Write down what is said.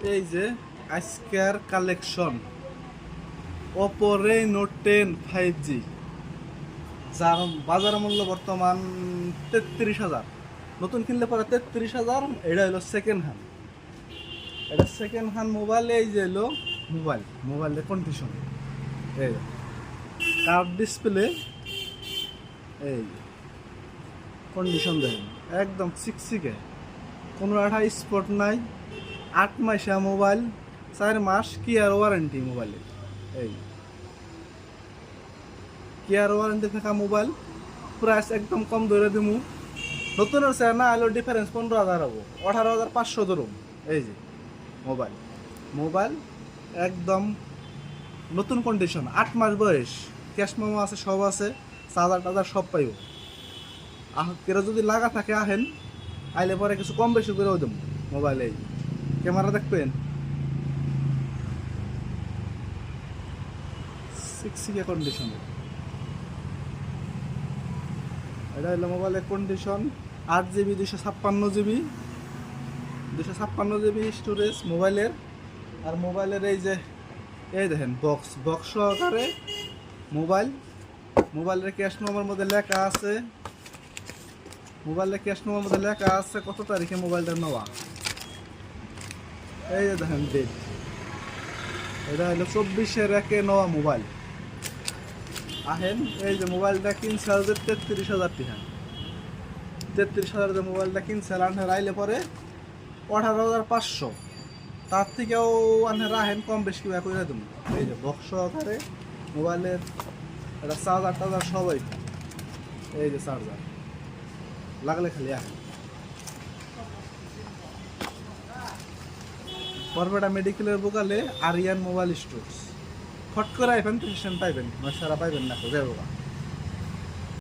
এই যে আজকের কালেকশন Oppo Reno 10 5G, যার বাজার মূল্য বর্তমান 33,000। নতুন কিনলে পরে 33,000। এটা হলো সেকেন্ড হ্যান্ড। এটা সেকেন্ড হ্যান্ড মোবাইল। এই যে হলো মোবাইলের কন্ডিশন, এই কার্ভ ডিসপ্লে, এই কন্ডিশন দেখেন একদম চিকচিকে, কোনো একটা স্পট নাই। 8 মাসে মোবাইল, 4 মাস কেয়ার ওয়ারেন্টি মোবাইলের। এই কেয়ার ওয়ারেন্টি থাকা মোবাইল, প্রাইস একদম কম ধরে দিমু। নতুনের চেয়ে না হলো ডিফারেন্স 15,000 হবো, 18,500 ধরুন। এই যে মোবাইল একদম নতুন কন্ডিশন, 8 মাস বয়স, ক্যাশ মেমো আছে, সব আছে, চার্জার টাজার সব পাইব। কেরা যদি লাগা থাকে আহেন, আইলে পরে কিছু কম বেশি করেও দেবো মোবাইল। এই ক্যামেরা দেখবেন সিক্সিকে কন্ডিশন। এটা হলো মোবাইলের কন্ডিশন। 8GB 256GB স্টোরেজ মোবাইলের। আর মোবাইলের এই যে এই দেখেন বক্স সহকারে মোবাইলের ক্যাশ মেমোর মধ্যে লেখা আছে, কত তারিখে মোবাইলটা নেওয়া। এই যে দেখেন ডেট, এটা হলো 24/1 নেওয়া মোবাইল। আহেন এই যে মোবাইলটা কিনছে 33,000 টাকা। 33,000 যে মোবাইলটা কিনছে আইলে পরে 18,500। তার থেকেও আনহার আহেন কম বেশি করে দেবো। এই যে বক্স সহকারে মোবাইলের এটা চার্জার টার্জার সবাই। এই যে চার্জার লাগলে খালি আহেন। বরপেটা মেডিকেলের বোকালে আরিয়ান মোবাইল স্টোর। ফট করে আইবেন, পেশেন্ট পাইবেন, সারা পাইবেন না, যাই